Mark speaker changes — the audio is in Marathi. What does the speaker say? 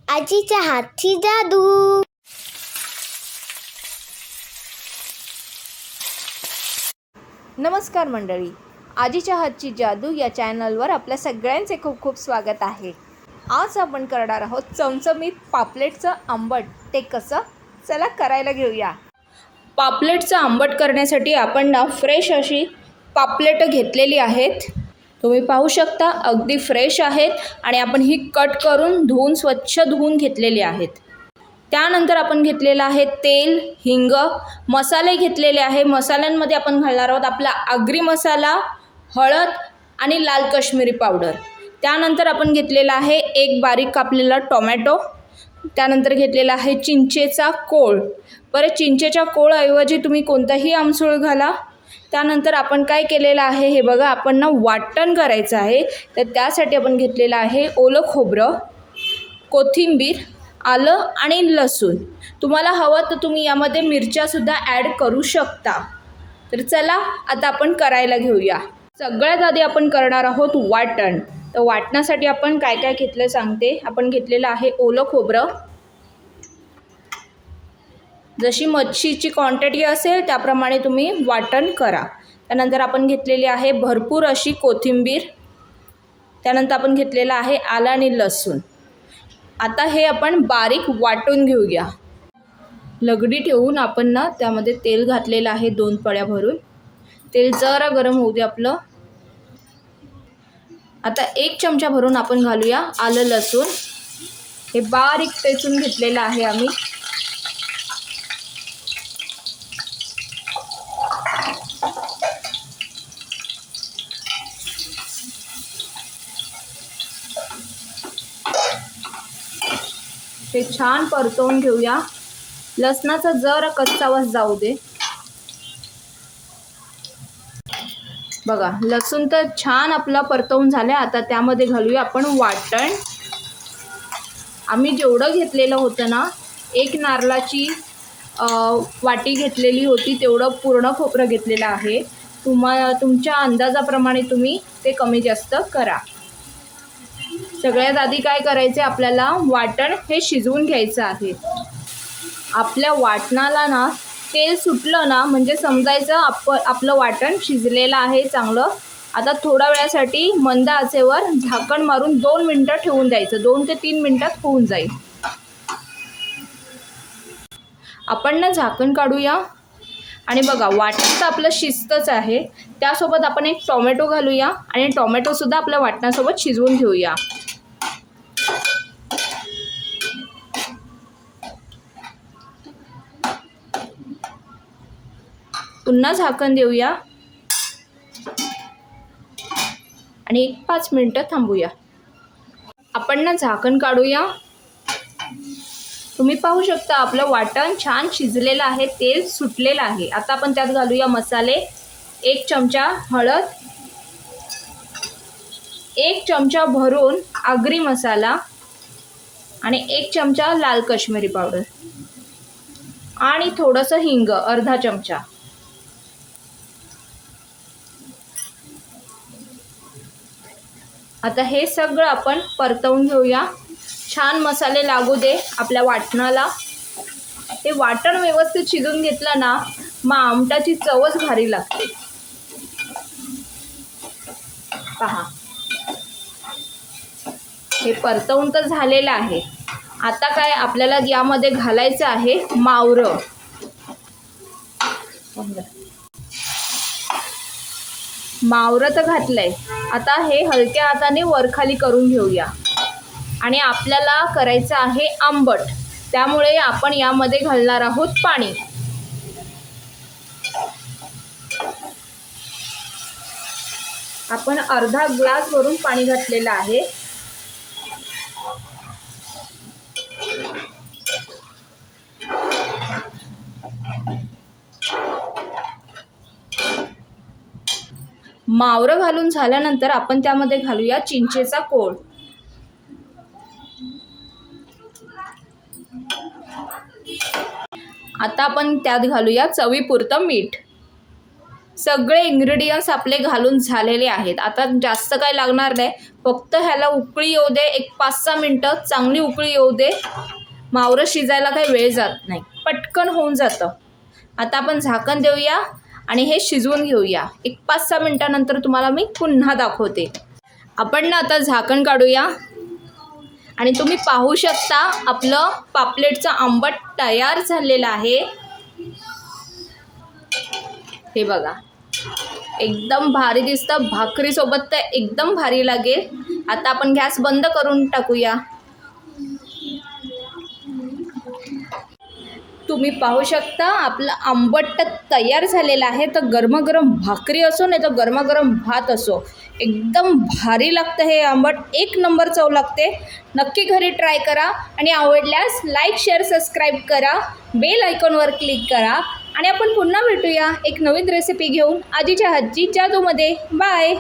Speaker 1: आजीच्या हातची जादू.
Speaker 2: नमस्कार मंडळी, आजीच्या हातची जादू या चॅनलवर आपल्या सगळ्यांचे खूप खूप स्वागत आहे. आज आपण करणार आहोत चमचमीत पापलेटचं आंबट. ते कसं, चला करायला घेऊया. पापलेटचं आंबट करण्यासाठी आपण फ्रेश अशी पापलेट घेतलेली आहेत. तुम्ही पाहू शकता अगदी फ्रेश आहेत आणि आपण ही कट करून स्वच्छ धुवून घेतलेली आहेत. त्यानंतर आपण घेतलेलं आहे तेल, हिंग, मसाले घेतलेले आहे. मसाल्यांमध्ये आपण घालणार आहोत आपला आगरी मसाला, हळद आणि लाल काश्मीरी पावडर. त्यानंतर आपण घेतलेला आहे एक बारीक कापलेला टोमॅटो. त्यानंतर घेतलेला आहे चिंचेचा कोळ. बरं, चिंचेच्या कोळऐवजी तुम्ही कोणताही आमसूळ घाला. त्यानंतर आपण काय केलेलं आहे हे बघा, आपण वाटण करायचं आहे. तर त्यासाठी आपण घेतलेलं आहे ओलं खोबरं, कोथिंबीर, आलं आणि लसूण. तुम्हाला हवं तर तुम्ही यामध्ये मिरच्यासुद्धा ॲड करू शकता. तर चला आता आपण करायला घेऊया. सगळ्यात आधी आपण करणार आहोत वाटण. तर वाटण्यासाठी आपण काय काय घेतलं सांगते. आपण घेतलेलं आहे ओलं खोबरं. जशी मच्छीची क्वांटिटी असेल त्याप्रमाणे तुम्ही वाटण करा. त्यानंतर आपण घेतलेली आहे भरपूर अशी कोथिंबीर. त्यानंतर आपण घेतलेलं आहे आलं आणि लसूण. आता हे आपण बारीक वाटून घेऊया. लगडी ठेवून आपण त्यामध्ये तेल घातलेलं आहे 2 पळ्या भरून. तेल जरा गरम होऊ दे आपलं. आता 1 चमचा भरून आपण घालूया आलं लसूण. हे बारीक ठेचून घेतलेलं आहे आम्ही. ते छान परतवून घेऊया. लसणाचा जरा कच्चा वास जाऊ दे. बघा, लसूण तर छान आपला परतवून झाले. आता त्यामध्ये घालूया आपण वाटण. आम्ही जेवढं घेतलेलं होतं ना, 1 नारळाची वाटी घेतलेली होती, तेवढं पूर्ण खोबरं घेतलेलं आहे. तुमच्या अंदाजाप्रमाणे तुम्ही ते कमी जास्त करा. सगळ्यात आधी काय करायचं, आपल्याला वाटण हे शिजवून घ्यायचं आहे. आपल्या वाटणाला तेल सुटलं म्हणजे समजायचं आपलं वाटण शिजलेलं आहे चांगलं. आता थोड्या वेळासाठी मंद आचेवर झाकण मारून 2 मिनटं ठेवून द्यायचं. 2 ते 3 मिनटात होऊन जाईल. आपण झाकण काढूया आणि बघा, वाटण तर आपलं शिजतच आहे. त्यासोबत आपण एक टोमॅटो घालूया आणि टोमॅटोसुद्धा आपल्या वाटणासोबत शिजवून घेऊया. पुन्हा झाकण देऊया आणि 1-5 मिनटं थांबूया. आपण झाकण काढूया. तुम्ही पाहू शकता आपलं वाटण छान शिजलेलं आहे, तेल सुटलेलं आहे. आता आपण त्यात घालूया मसाले. 1 चमचा हळद, 1 चमचा भरून आगरी मसाला आणि 1 चमचा लाल काश्मीरी पावडर आणि थोडंसं हिंग, अर्धा चमचा. आता हे सगळं आपण परतवून घेऊया. छान मसाले लागू दे आपल्या वाटणाला. हे वाटण व्यवस्थित शिजून घेतलं ना, मग आमटाची चवच भारी लागते. पहा, हे परतवून तर झालेलं आहे. आता काय आपल्याला यामध्ये घालायचं आहे मावरं. मावरं तर घातलंय. आता हे हलक्या हाताने वरखाली करून घेऊया. आणि आपल्याला करायचं आहे आंबट, त्यामुळे आपण यामध्ये घालणार आहोत पाणी. आपण अर्धा ग्लास भरून पाणी घातलेलं आहे. मावरं घालून झाल्यानंतर आपण त्यामध्ये घालूया चिंचेचा कोळ. आता आपण त्यात घालूया चवीपुरतं मीठ. सगळे इन्ग्रेडियंट्स आपले घालून झालेले आहेत. आता जास्त काही लागणार नाही, फक्त ह्याला उकळी येऊ दे, एक 5-6 मिनटं चांगली उकळी येऊ दे. मावरं शिजायला काही वेळ जात नाही, पटकन होऊन जातं. आता आपण झाकण देऊया आणि हे शिजवून घेऊया. एक 5-6 मिनटानंतर तुम्हाला मी पुन्हा दाखवते. आपण ना आता झाकण काढूया आणि तुम्ही पाहू शकता आपलं पापलेटचं आंबट तयार झालेलं आहे. हे बघा, एकदम भारी दिसतं. भाकरीसोबत तर एकदम भारी लागेल. आता आपण गॅस बंद करून टाकूया. तुम्ही पाहू शकता आपलं आंबट तयार झालेलं आहे. तर गरमागरम भाकरी असो नाही तर गरमागरम भात असो, एकदम भारी लागतं हे आंबट. एक नंबर चव लागते. नक्की घरी ट्राय करा आणि आवडल्यास लाईक, शेअर, सबस्क्राईब करा. बेल आयकॉनवर क्लिक करा आणि आपण पुन्हा भेटूया एक नवीन रेसिपी घेऊन आजीच्या हातची जादूमध्ये. बाय.